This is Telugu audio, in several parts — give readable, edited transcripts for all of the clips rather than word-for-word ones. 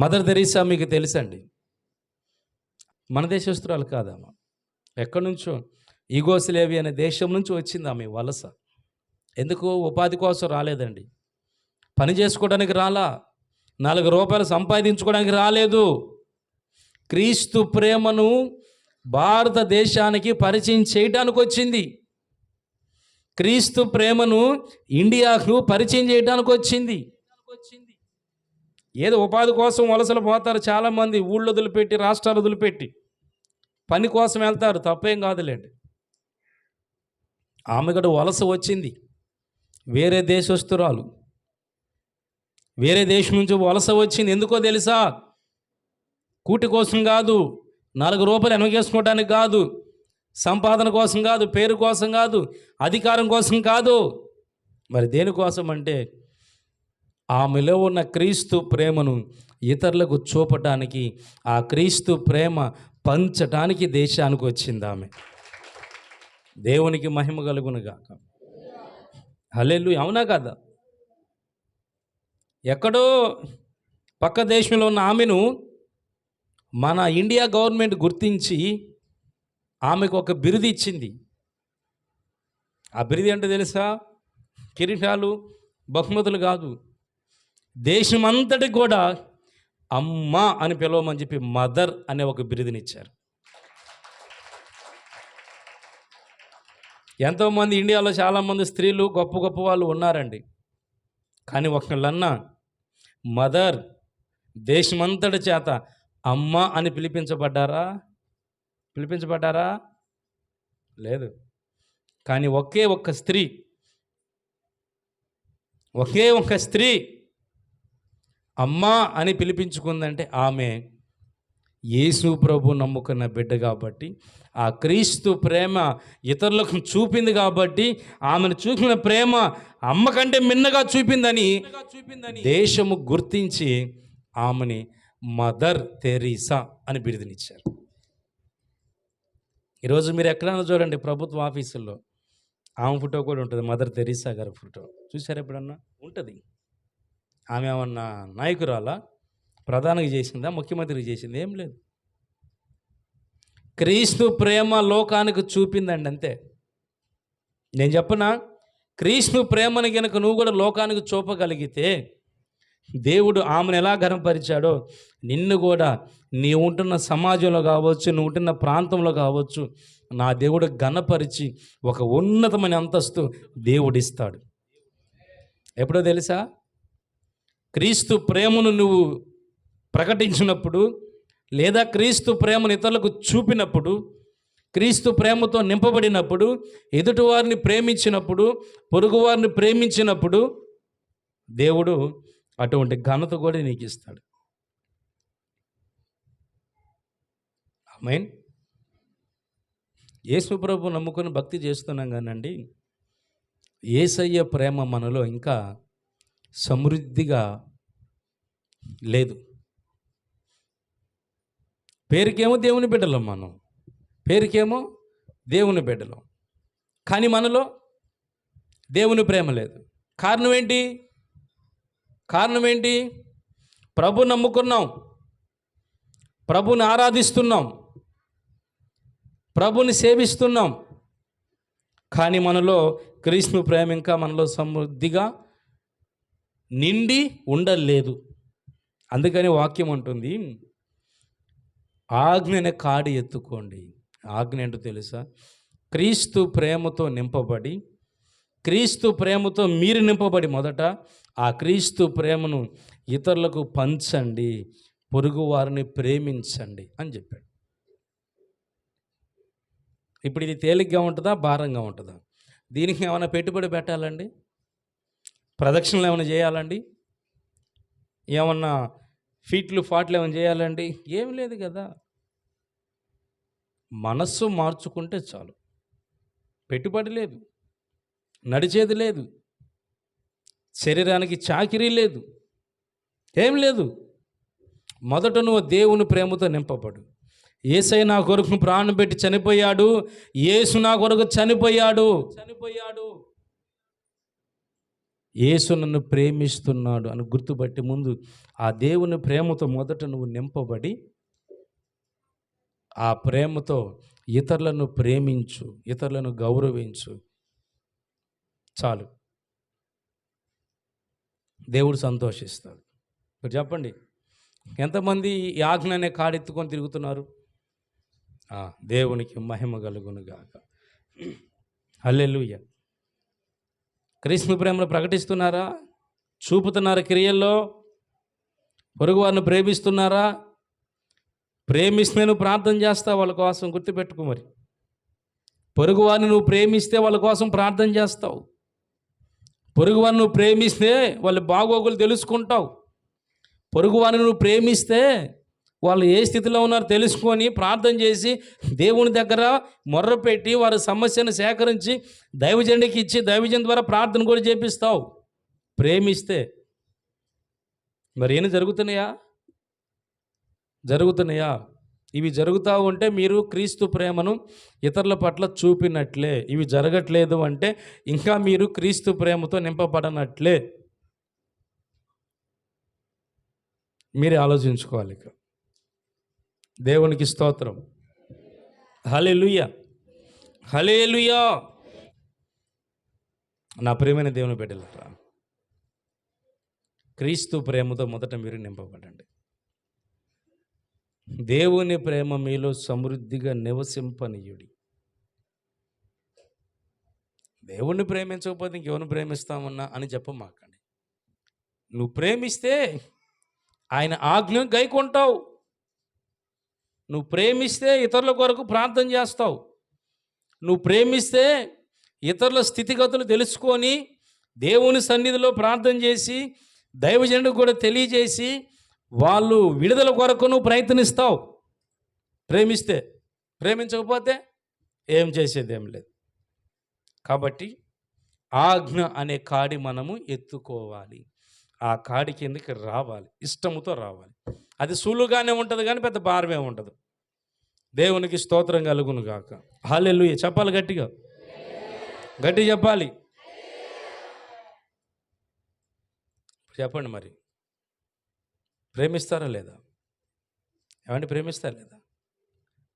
మదర్ తెరీసా మీకు తెలుసండి, మన దేశస్తురాలు కాదమ్మా. ఎక్కడి నుంచో యుగోస్లేవి అనే దేశం నుంచి వచ్చింది ఆమె వలస. ఎందుకు? ఉపాధి కోసం రాలేదండి, పని చేసుకోవడానికి రాలా, 4 రూపాయలు సంపాదించుకోవడానికి రాలేదు. క్రీస్తు ప్రేమను భారతదేశానికి పరిచయం చేయడానికి వచ్చింది. క్రీస్తు ప్రేమను ఇండియాకు పరిచయం చేయడానికి వచ్చింది. ఏదో ఉపాధి కోసం వలసలు పోతారు చాలామంది, ఊళ్ళో వదిలిపెట్టి, రాష్ట్రాలు వదిలిపెట్టి పని కోసం వెళ్తారు, తప్పేం కాదులేండి. ఆమె కూడా వలస వచ్చింది, వేరే దేశస్తురాలు, వేరే దేశం నుంచి వలస వచ్చింది. ఎందుకో తెలుసా? కూటి కోసం కాదు, 4 రూపాయలు వెనకేసుకోవడానికి కాదు, సంపాదన కోసం కాదు, పేరు కోసం కాదు, అధికారం కోసం కాదు. మరి దేనికోసం అంటే ఆమెలో ఉన్న క్రీస్తు ప్రేమను ఇతరులకు చూపటానికి, ఆ క్రీస్తు ప్రేమ పంచటానికి దేశానికి వచ్చింది ఆమె. దేవునికి మహిమ కలుగును గాక. హల్లెలూయా. అవునా కదా? ఎక్కడో పక్క దేశంలో ఉన్న ఆమెను మన ఇండియా గవర్నమెంట్ గుర్తించి ఆమెకు ఒక బిరుదు ఇచ్చింది. ఆ బిరుదు అంటే తెలుసా? కిరీటాలు, బహుమతులు కాదు, దేశమంతటికి కూడా అమ్మ అని పిలవమని చెప్పి మదర్ అనే ఒక బిరుదునిచ్చారు. ఎంతోమంది ఇండియాలో చాలామంది స్త్రీలు గొప్ప గొప్ప వాళ్ళు ఉన్నారండి, కానీ ఒకళ్ళన్నా మదర్ దేశమంతటి చేత అమ్మ అని పిలిపించబడ్డారా? లేదు. కానీ ఒకే ఒక్క స్త్రీ అమ్మా అని పిలిపించుకుందంటే ఆమె యేసు ప్రభు నమ్ముకున్న బిడ్డ కాబట్టి, ఆ క్రీస్తు ప్రేమ ఇతరులకు చూపింది కాబట్టి, ఆమెను చూపిన ప్రేమ అమ్మ కంటే మిన్నగా చూపిందని దేశము గుర్తించి ఆమెని మదర్ తెరీసా అని బిరుదునిచ్చారు. ఈరోజు మీరు ఎక్కడైనా చూడండి, ప్రభుత్వ ఆఫీసుల్లో ఆమె ఫోటో కూడా ఉంటుంది, మదర్ తెరీసా గారి ఫోటో. చూసారు ఎప్పుడన్నా? ఉంటుంది. ఆమె ఏమన్నా నాయకురాలా? ప్రధానికి చేసిందా? ముఖ్యమంత్రికి చేసింది? ఏం లేదు. క్రీస్తు ప్రేమ లోకానికి చూపిందండి, అంతే. నేను చెప్పనా? క్రీస్తు ప్రేమను కనుక నువ్వు కూడా లోకానికి చూపగలిగితే, దేవుడు ఆమెను ఎలా ఘనపరిచాడో నిన్ను కూడా నీ ఉంటున్న సమాజంలో కావచ్చు, నువ్వు ఉంటున్న ప్రాంతంలో కావచ్చు, నా దేవుడు ఘనపరిచి ఒక ఉన్నతమైన అంతస్తు దేవుడిస్తాడు. ఎప్పుడో తెలుసా? క్రీస్తు ప్రేమను నువ్వు ప్రకటించినప్పుడు, లేదా క్రీస్తు ప్రేమను ఇతరులకు చూపినప్పుడు, క్రీస్తు ప్రేమతో నింపబడినప్పుడు, ఎదుటివారిని ప్రేమించినప్పుడు, పొరుగువారిని ప్రేమించినప్పుడు దేవుడు అటువంటి ఘనత కూడా నీకు ఇస్తాడు. ఆమేన్. యేసు ప్రభు నమ్ముకొని భక్తి చేస్తున్నాం కానండి, యేసయ్య ప్రేమ మనలో ఇంకా సమృద్ధిగా లేదు. పేరుకేమో దేవుని బిడ్డలం, మనం పేరుకేమో దేవుని బిడ్డలం, కానీ మనలో దేవుని ప్రేమ లేదు. కారణం ఏంటి? ప్రభు నమ్ముకున్నాం, ప్రభుని ఆరాధిస్తున్నాం, ప్రభుని సేవిస్తున్నాం, కానీ మనలో క్రీస్తు ప్రేమ ఇంకా మనలో సమృద్ధిగా నిండి ఉండలేదు. అందుకని వాక్యం అంటుంది, ఆజ్ఞని కాడి ఎత్తుకోండి. ఆజ్ఞ ఏంటో తెలుసా? క్రీస్తు ప్రేమతో నింపబడి, క్రీస్తు ప్రేమతో మీరు నింపబడి మొదట ఆ క్రీస్తు ప్రేమను ఇతరులకు పంచండి, పొరుగు వారిని ప్రేమించండి అని చెప్పాడు. ఇప్పుడు ఇది తేలిగ్గా ఉంటుందా, భారంగా ఉంటుందా? దీనికి ఏమైనా పెట్టుబడి పెట్టాలండి? ప్రదక్షిణలు ఏమైనా చేయాలండి? ఏమన్నా ఫీట్లు ఫాట్లు ఏమైనా చేయాలండి? ఏం లేదు కదా. మనస్సు మార్చుకుంటే చాలు. పెట్టుబడి లేదు, నడిచేది లేదు, శరీరానికి చాకిరీ లేదు, ఏం లేదు. మొదట నువ్వు దేవుని ప్రేమతో నింపబడు. యేసయ్య నా కొరకు ప్రాణం పెట్టి చనిపోయాడు, యేసు నా కొరకు చనిపోయాడు. యేసు నన్ను ప్రేమిస్తున్నాడు అని గుర్తుపట్టి ముందు ఆ దేవుని ప్రేమతో మొదట నువ్వు నింపబడి ఆ ప్రేమతో ఇతరులను ప్రేమించు, ఇతరులను గౌరవించు. చాలు, దేవుడు సంతోషిస్తాడు. ఇప్పుడు చెప్పండి, ఎంతమంది ఈ ఆజ్ఞ అనే కాడెత్తుకొని తిరుగుతున్నారు? దేవునికి మహిమ కలుగునుగాక. హల్లెలూయా. క్రీస్తు ప్రేమను ప్రకటిస్తున్నారా? చూపుతున్నారా? క్రియల్లో పొరుగు వారిని ప్రేమిస్తున్నారా? ప్రేమిస్తే నువ్వు ప్రార్థన చేస్తావు వాళ్ళ కోసం. గుర్తుపెట్టుకో, మరి పొరుగు వారిని నువ్వు ప్రేమిస్తే వాళ్ళ కోసం ప్రార్థన చేస్తావు. పొరుగు వారిని నువ్వు ప్రేమిస్తే వాళ్ళ బాగోగులు తెలుసుకుంటావు. పొరుగు వారిని నువ్వు ప్రేమిస్తే వాళ్ళు ఏ స్థితిలో ఉన్నారో తెలుసుకొని ప్రార్థన చేసి దేవుని దగ్గర మొర్రపెట్టి వారి సమస్యను సేకరించి దైవజనుడికి ఇచ్చి దైవజన్ ద్వారా ప్రార్థన కూడా చేపిస్తావు ప్రేమిస్తే. మరి ఏం జరుగుతున్నాయా? ఇవి జరుగుతూ ఉంటే మీరు క్రీస్తు ప్రేమను ఇతరుల పట్ల చూపినట్లే. ఇవి జరగట్లేదు అంటే ఇంకా మీరు క్రీస్తు ప్రేమతో నింపబడనట్లే. మీరే ఆలోచించుకోవాలి. ఇక దేవునికి స్తోత్రం. హల్లెలూయా, హల్లెలూయా. నా ప్రియమైన దేవుని బిడ్డలారా, క్రీస్తు ప్రేమతో మొదట మీరు నింపబడండి. దేవుని ప్రేమ మీలో సమృద్ధిగా నివసింపనీయుడి. దేవుణ్ణి ప్రేమించకపోతే ఇంకెవరిని ప్రేమిస్తామన్నా అని చెప్పమాకండి. నువ్వు ప్రేమిస్తే ఆయన ఆజ్ఞను గైకొంటావు. నువ్వు ప్రేమిస్తే ఇతరుల కొరకు ప్రార్థన చేస్తావు. నువ్వు ప్రేమిస్తే ఇతరుల స్థితిగతులు తెలుసుకొని దేవుని సన్నిధిలో ప్రార్థన చేసి దైవజనుడికి కూడా తెలియజేసి వాళ్ళు విడుదల కొరకు నువ్వు ప్రయత్నిస్తావు. ప్రేమిస్తే. ప్రేమించకపోతే ఏం చేసేది ఏం లేదు. కాబట్టి ఆజ్ఞ అనే కాడి మనము ఎత్తుకోవాలి. ఆ కాడి కిందకి రావాలి, ఇష్టముతో రావాలి. అది సులువుగానే ఉంటుంది కానీ పెద్ద భారమే ఉండదు. దేవునికి స్తోత్రం కలుగును గాక. హల్లెలూయా. చెప్పాలి గట్టిగా, గట్టి చెప్పాలి. చెప్పండి, మరి ప్రేమిస్తారా లేదా? ఏమంటే ప్రేమిస్తారా లేదా?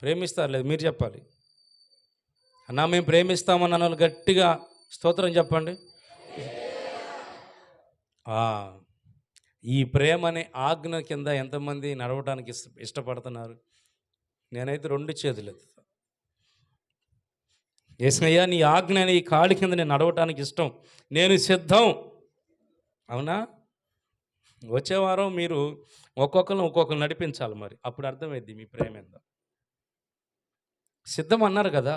ప్రేమిస్తారా లేదా? మీరు చెప్పాలి. అన్నా మేము ప్రేమిస్తామన్న వాళ్ళు గట్టిగా స్తోత్రం చెప్పండి. ఈ ప్రేమ అనే ఆజ్ఞ కింద ఎంతమంది నడవటానికి ఇష్టపడుతున్నారు? నేనైతే 2 చేతులు ఎత్తుతా. యేసయ్యా, నీ ఆజ్ఞ అనే ఈ కాడి కింద నేను నడవటానికి ఇష్టం, నేను సిద్ధం. అవునా? వచ్చే వారం మీరు ఒక్కొక్కరు నడిపించాలి. మరి అప్పుడు అర్థమైద్ది మీ ప్రేమ ఏందో. సిద్ధం అన్నారు కదా,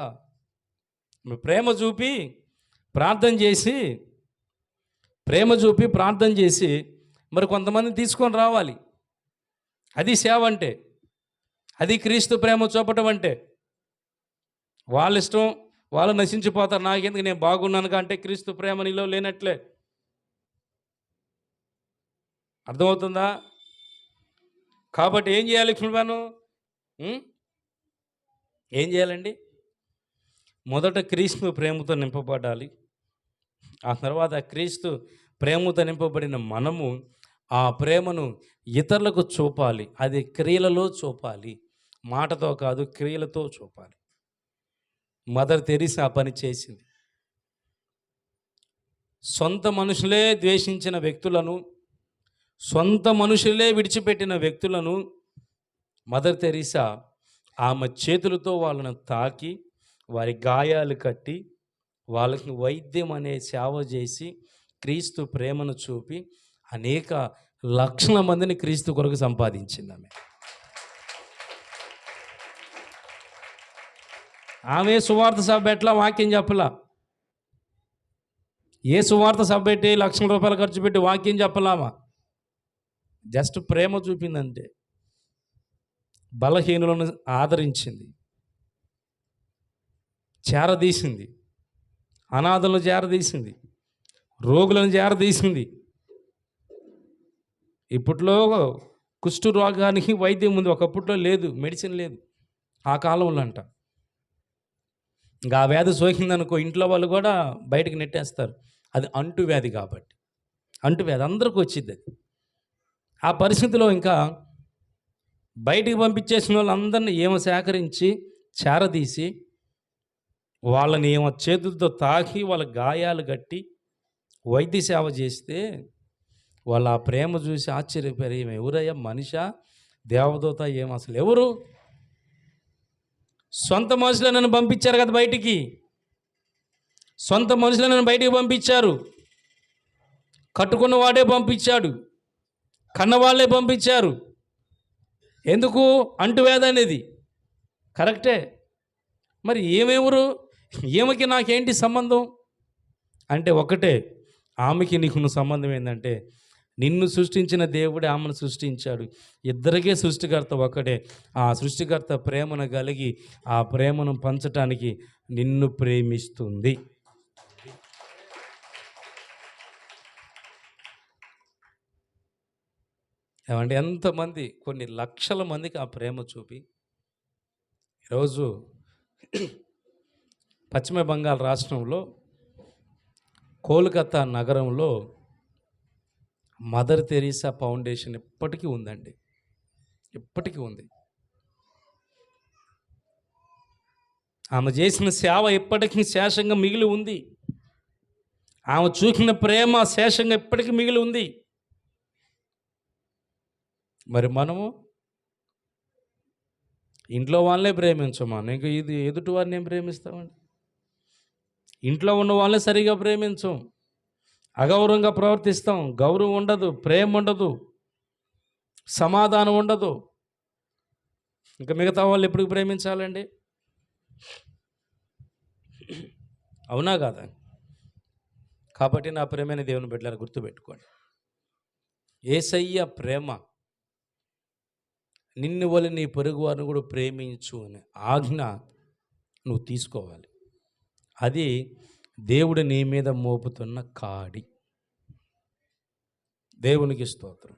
మీ ప్రేమ చూపి ప్రార్థన చేసి మరి కొంతమందిని తీసుకొని రావాలి. అది సేవ అంటే, అది క్రీస్తు ప్రేమ చూపటం అంటే. వాళ్ళ ఇష్టం, వాళ్ళు నశించిపోతారు, నాకెందుకు, నేను బాగున్నాను అంటే క్రీస్తు ప్రేమ నీలో లేనట్లే. అర్థమవుతుందా? కాబట్టి ఏం చేయాలి లక్ష్మీబాను? ఏం చేయాలండి? మొదట క్రీస్తు ప్రేమతో నింపబడాలి. ఆ తర్వాత క్రీస్తు ప్రేమతో నింపబడిన మనము ఆ ప్రేమను ఇతరులకు చూపాలి. అది క్రియలలో చూపాలి, మాటతో కాదు, క్రియలతో చూపాలి. మదర్ తెరీసా ఆ పని చేసింది. సొంత మనుషులే ద్వేషించిన వ్యక్తులను, సొంత మనుషులే విడిచిపెట్టిన వ్యక్తులను మదర్ తెరీసా ఆమె చేతులతో వాళ్ళను తాకి వారి గాయాలు కట్టి వాళ్ళకి వైద్యం అనే సేవ చేసి క్రీస్తు ప్రేమను చూపి అనేక లక్షల మందిని క్రీస్తు కొరకు సంపాదించింది. ఆమె సువార్త సభ ఎట్లా వాక్యం చెప్పలా. ఏ సువార్త సభ పెట్టి లక్షల రూపాయలు ఖర్చు పెట్టి వాక్యం చెప్పలామా? జస్ట్ ప్రేమ చూపిందంటే. బలహీనులను ఆదరించింది, చేరదీసింది, అనాథలను చేరదీసింది, రోగులను చేరదీసింది. ఇప్పట్లో కుష్టు రోగానికి వైద్యం ఉంది, ఒకప్పట్లో లేదు, మెడిసిన్ లేదు. ఆ కాలంలో అంట. ఇంకా ఆ వ్యాధి సోకిందనుకో ఇంట్లో వాళ్ళు కూడా బయటకు నెట్టేస్తారు, అది అంటు వ్యాధి కాబట్టి. అంటువ్యాధి అందరికీ వచ్చింది అది. ఆ పరిస్థితిలో ఇంకా బయటికి పంపించేసిన వాళ్ళందరినీ ఏమో సేకరించి చేరదీసి వాళ్ళని ఏమో చేతులతో తాకి వాళ్ళ గాయాలు కట్టి వైద్య సేవ చేస్తే వాళ్ళు ఆ ప్రేమ చూసి ఆశ్చర్యపోయారు. ఏమి ఎవరయ్యా, మనిషా దేవదూత, ఏం అసలు ఎవరు? సొంత మనుషులే నన్ను పంపించారు కదా బయటికి, సొంత మనుషులే నన్ను బయటికి పంపించారు. కట్టుకున్న వాడే పంపించాడు, కన్నవాళ్ళే పంపించారు. ఎందుకు? అంటువ్యాధి అనేది కరెక్టే. మరి ఏమెవరు, ఈమెకి నాకేంటి సంబంధం అంటే ఒకటే, ఆమెకి నీకు సంబంధం ఏంటంటే నిన్ను సృష్టించిన దేవుడే ఆమెను సృష్టించాడు. ఇద్దరికే సృష్టికర్త ఒకటే. ఆ సృష్టికర్త ప్రేమను కలిగి ఆ ప్రేమను పంచటానికి నిన్ను ప్రేమిస్తుంది. ఏమంటే ఎంతమంది, కొన్ని లక్షల మందికి ఆ ప్రేమ చూపి ఈరోజు పశ్చిమ బెంగాల్ రాష్ట్రంలో కోల్కతా నగరంలో మదర్ తెరీసా ఫౌండేషన్ ఇప్పటికీ ఉందండి, ఇప్పటికీ ఉంది. ఆమె చేసిన సేవ ఇప్పటికీ శేషంగా మిగిలి ఉంది. ఆమె చూపిన ప్రేమ శేషంగా ఇప్పటికీ మిగిలి ఉంది. మరి మనము ఇంట్లో వాళ్ళే ప్రేమించమా, ఇంకా ఇది ఎదుటి వారిని ఏం ప్రేమిస్తామండి? ఇంట్లో ఉన్న వాళ్ళే సరిగా ప్రేమించం, అగౌరవంగా ప్రవర్తిస్తాం, గౌరవం ఉండదు, ప్రేమ ఉండదు, సమాధానం ఉండదు. ఇంకా మిగతా వాళ్ళు ఎప్పుడు ప్రేమించాలండి? అవునా కాదా? కాబట్టి నా ప్రేమైన దేవుని బిడ్డలారా గుర్తుపెట్టుకోండి, యేసయ్య ప్రేమ నిన్ను వల్ల నీ పొరుగు వారిని కూడా ప్రేమించు అనే ఆజ్ఞ నువ్వు తీసుకోవాలి. అది దేవుడు నీ మీద మోపుతున్న కాడి. దేవునికి స్తోత్రం.